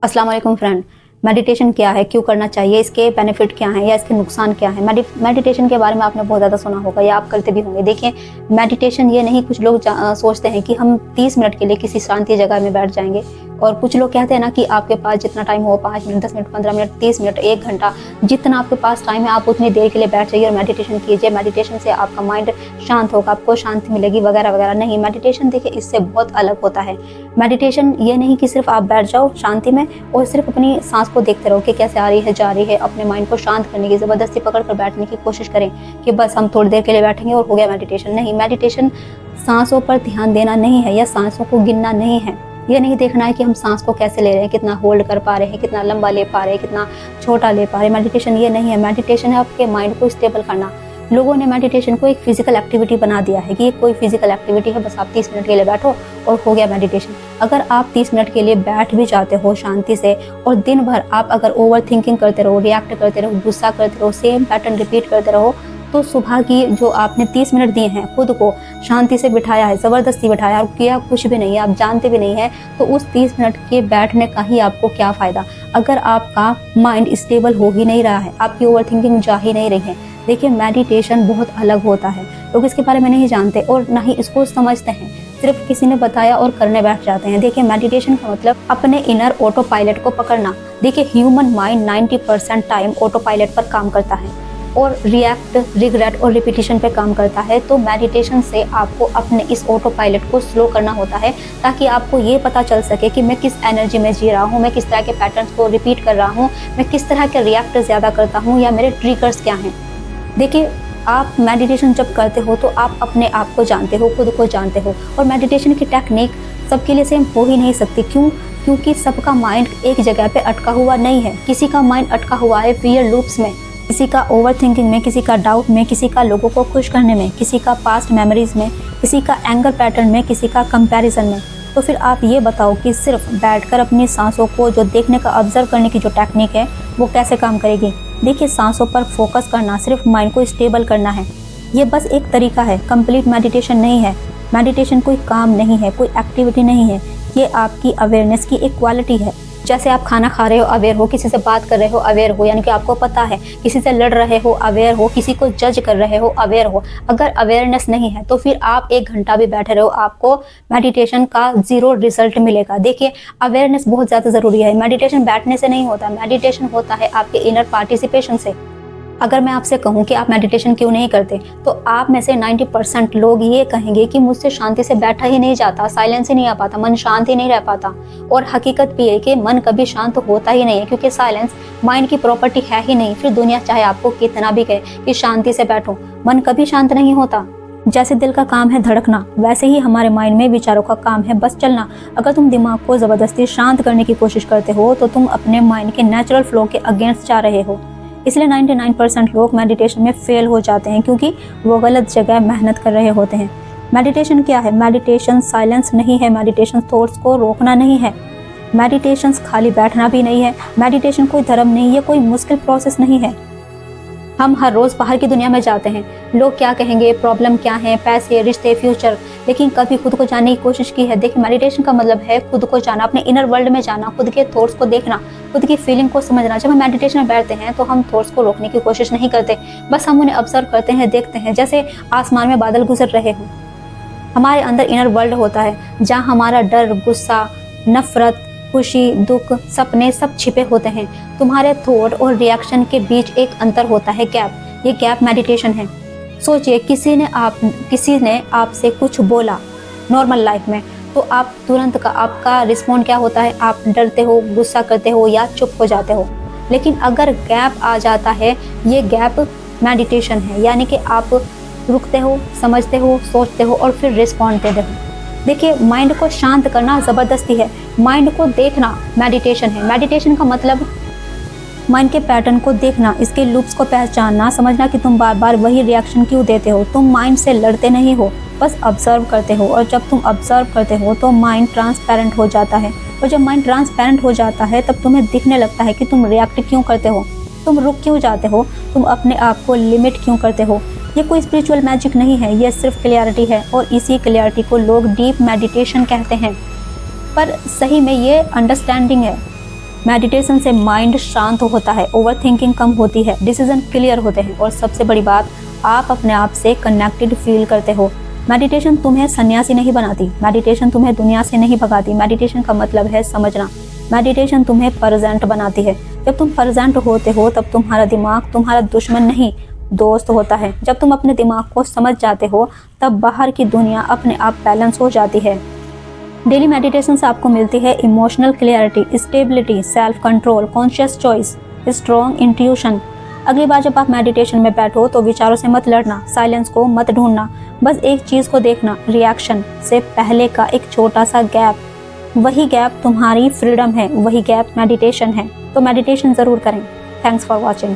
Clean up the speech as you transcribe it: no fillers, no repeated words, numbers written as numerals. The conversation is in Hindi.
अस्सलाम वालेकुम फ्रेंड। मेडिटेशन क्या है, क्यों करना चाहिए, इसके बेनिफिट क्या हैं या इसके नुकसान क्या हैं। मेडिटेशन के बारे में आपने बहुत ज़्यादा सुना होगा या आप करते भी होंगे। देखिए, मेडिटेशन ये नहीं, कुछ लोग सोचते हैं कि हम 30 मिनट के लिए किसी शांति जगह में बैठ जाएंगे, और कुछ लोग कहते हैं ना कि आपके पास जितना टाइम हो, 5 मिनट, 10 मिनट, 15 मिनट, 30 मिनट, 1 घंटा, जितना आपके पास टाइम है आप उतनी देर के लिए बैठ जाइए और मेडिटेशन कीजिए। मेडिटेशन से आपका माइंड शांत होगा, आपको शांति मिलेगी वगैरह वगैरह। नहीं, मेडिटेशन देखिए इससे बहुत अलग होता है। मेडिटेशन ये नहीं कि सिर्फ आप बैठ जाओ शांति में और सिर्फ अपनी सांस को देखते रहो कि कैसे आ रही है जा रही है। अपने माइंड को शांत करने की, ज़बरदस्ती पकड़ कर बैठने की कोशिश करें कि बस हम थोड़ी देर के लिए बैठेंगे और हो गया मेडिटेशन। नहीं, मेडिटेशन सांसों पर ध्यान देना नहीं है या सांसों को गिनना नहीं है। ये नहीं देखना है कि हम सांस को कैसे ले रहे हैं, कितना होल्ड कर पा रहे हैं, कितना लंबा ले पा रहे हैं, कितना छोटा ले पा रहे हैं। मेडिटेशन ये नहीं है। मेडिटेशन है आपके माइंड को स्टेबल करना। लोगों ने मेडिटेशन को एक फिजिकल एक्टिविटी बना दिया है कि ये कोई फिजिकल एक्टिविटी है, बस आप 30 मिनट के लिए बैठो और हो गया मेडिटेशन। अगर आप 30 मिनट के लिए बैठ भी जाते हो शांति से और दिन भर आप अगर ओवर थिंकिंग करते रहो, रिएक्ट करते रहो, गुस्सा करते रहो, सेम पैटर्न रिपीट करते रहो, तो सुबह की जो आपने 30 मिनट दिए हैं, खुद को शांति से बिठाया है, ज़बरदस्ती बिठाया और किया कुछ भी नहीं है, आप जानते भी नहीं है, तो उस 30 मिनट के बैठने का ही आपको क्या फ़ायदा अगर आपका माइंड स्टेबल हो ही नहीं रहा है, आपकी ओवर थिंकिंग जा ही नहीं रही है। देखिए, मेडिटेशन बहुत अलग होता है। लोग इसके बारे में नहीं जानते और ना ही इसको समझते हैं, सिर्फ किसी ने बताया और करने बैठ जाते हैं। देखिए, मेडिटेशन का मतलब अपने इनर ऑटो पायलट को पकड़ना। देखिए, human mind 90% time auto pilot पर काम करता है और रिएक्ट, रिग्रेट और रिपीटिशन पे काम करता है। तो मेडिटेशन से आपको अपने इस ऑटो पायलट को स्लो करना होता है ताकि आपको ये पता चल सके कि मैं किस एनर्जी में जी रहा हूँ, मैं किस तरह के पैटर्न्स को रिपीट कर रहा हूँ, मैं किस तरह के रिएक्ट ज़्यादा करता हूँ या मेरे ट्रिगर्स क्या हैं। देखिए, आप मेडिटेशन जब करते हो तो आप अपने आप को जानते हो, खुद को जानते हो, और मेडिटेशन की टेक्निक सबके लिए सेम हो ही नहीं सकती। क्यों? क्योंकि सबका माइंड एक जगह पे अटका हुआ नहीं है। किसी का माइंड अटका हुआ है फियर लूप्स में, किसी का ओवर थिंकिंग में, किसी का डाउट में, किसी का लोगों को खुश करने में, किसी का पास्ट मेमोरीज में, किसी का एंगर पैटर्न में, किसी का कंपैरिजन में। तो फिर आप ये बताओ कि सिर्फ बैठकर अपनी सांसों को जो देखने का, ऑब्जर्व करने की जो टेक्निक है वो कैसे काम करेगी। देखिए, सांसों पर फोकस करना, सिर्फ माइंड को स्टेबल करना है, ये बस एक तरीका है, कंप्लीट मेडिटेशन नहीं है। मेडिटेशन कोई काम नहीं है, कोई एक्टिविटी नहीं है, ये आपकी अवेयरनेस की एक क्वालिटी है। जैसे आप खाना खा रहे हो, अवेयर हो, किसी से बात कर रहे हो, अवेयर हो, यानी कि आपको पता है, किसी से लड़ रहे हो, अवेयर हो, किसी को जज कर रहे हो, अवेयर हो। अगर अवेयरनेस नहीं है तो फिर आप 1 घंटा भी बैठे रहो, आपको मेडिटेशन का 0 रिजल्ट मिलेगा। देखिए, अवेयरनेस बहुत ज़्यादा ज़रूरी है। मेडिटेशन बैठने से नहीं होता, मेडिटेशन होता है आपके इनर पार्टिसिपेशन से। अगर मैं आपसे कहूँ कि आप मेडिटेशन क्यों नहीं करते, तो आप में से 90% लोग ये कहेंगे कि मुझसे शांति से बैठा ही नहीं जाता, साइलेंस ही नहीं आ पाता, मन शांत ही नहीं रह पाता। और हकीकत भी है कि मन कभी शांत होता ही नहीं है, क्योंकि साइलेंस माइंड की प्रॉपर्टी है ही नहीं। फिर दुनिया चाहे आपको कितना भी कहे कि शांति से बैठो, मन कभी शांत नहीं होता। जैसे दिल का काम है धड़कना, वैसे ही हमारे माइंड में विचारों का काम है बस चलना। अगर तुम दिमाग को ज़बरदस्ती शांत करने की कोशिश करते हो तो तुम अपने माइंड के नेचुरल फ्लो के अगेंस्ट जा रहे हो। इसलिए 99% लोग मेडिटेशन में फेल हो जाते हैं, क्योंकि वो गलत जगह मेहनत कर रहे होते हैं। मेडिटेशन क्या है? मेडिटेशन साइलेंस नहीं है, मेडिटेशन थॉट्स को रोकना नहीं है, मेडिटेशन खाली बैठना भी नहीं है, मेडिटेशन कोई धर्म नहीं है, कोई मुश्किल प्रोसेस नहीं है। हम हर रोज़ बाहर की दुनिया में जाते हैं, लोग क्या कहेंगे, प्रॉब्लम क्या है, पैसे, रिश्ते, फ्यूचर, लेकिन कभी खुद को जानने की कोशिश की है? देखिए, मेडिटेशन का मतलब है खुद को जाना, अपने इनर वर्ल्ड में जाना, खुद के थॉट्स को देखना, खुद की फीलिंग को समझना। जब हम मेडिटेशन में बैठते हैं तो हम थॉट्स को रोकने की कोशिश नहीं करते, बस हम उन्हें ऑब्जर्व करते हैं, देखते हैं। जैसे आसमान में बादल गुजर रहे हों, हमारे अंदर इनर वर्ल्ड होता है जहाँ हमारा डर, गुस्सा, नफरत, खुशी, दुख, सपने सब छिपे होते हैं। तुम्हारे थॉट और रिएक्शन के बीच एक अंतर होता है, गैप। ये गैप मेडिटेशन है। सोचिए, किसी ने आपसे कुछ बोला नॉर्मल लाइफ में, तो आप तुरंत का आपका रिस्पॉन्ड क्या होता है? आप डरते हो, गुस्सा करते हो या चुप हो जाते हो। लेकिन अगर गैप आ जाता है, ये गैप मेडिटेशन है, यानी कि आप रुकते हो, समझते हो, सोचते हो और फिर रिस्पॉन्ड देते हो। देखिए, माइंड को शांत करना ज़बरदस्ती है, माइंड को देखना मेडिटेशन है। मेडिटेशन का मतलब माइंड के पैटर्न को देखना, इसके लूप्स को पहचानना, समझना कि तुम बार बार वही रिएक्शन क्यों देते हो। तुम माइंड से लड़ते नहीं हो, बस ऑब्जर्व करते हो, और जब तुम ऑब्जर्व करते हो तो माइंड ट्रांसपेरेंट हो जाता है, और जब माइंड ट्रांसपेरेंट हो जाता है तब तुम्हें दिखने लगता है कि तुम रिएक्ट क्यों करते हो, तुम रुक क्यों जाते हो, तुम अपने आप को लिमिट क्यों करते हो। ये कोई स्पिरिचुअल मैजिक नहीं है, ये सिर्फ क्लियरिटी है, और इसी क्लियरिटी को लोग डीप मेडिटेशन कहते हैं। पर सही में ये अंडरस्टैंडिंग है। मेडिटेशन से माइंड शांत होता है, ओवर थिंकिंग कम होती है, डिसीजन क्लियर होते हैं और सबसे बड़ी बात, आप अपने आप से कनेक्टेड फील करते हो। मेडिटेशन तुम्हें सन्यासी नहीं बनाती, मेडिटेशन तुम्हें दुनिया से नहीं भगाती। मेडिटेशन का मतलब है समझना। मेडिटेशन तुम्हें प्रेजेंट बनाती है। जब तुम प्रेजेंट होते हो तब तुम्हारा दिमाग तुम्हारा दुश्मन नहीं, दोस्त होता है। जब तुम अपने दिमाग को समझ जाते हो तब बाहर की दुनिया अपने आप बैलेंस हो जाती है। डेली मेडिटेशन से आपको मिलती है emotional clarity, stability, self control, conscious choice, strong intuition. अगली बार जब आप मेडिटेशन में बैठो तो विचारों से मत लड़ना, साइलेंस को मत ढूंढना, बस एक चीज़ को देखना, रिएक्शन से पहले का एक छोटा सा गैप। वही गैप तुम्हारी फ्रीडम है, वही गैप मेडिटेशन है। तो मेडिटेशन ज़रूर करें। Thanks for watching.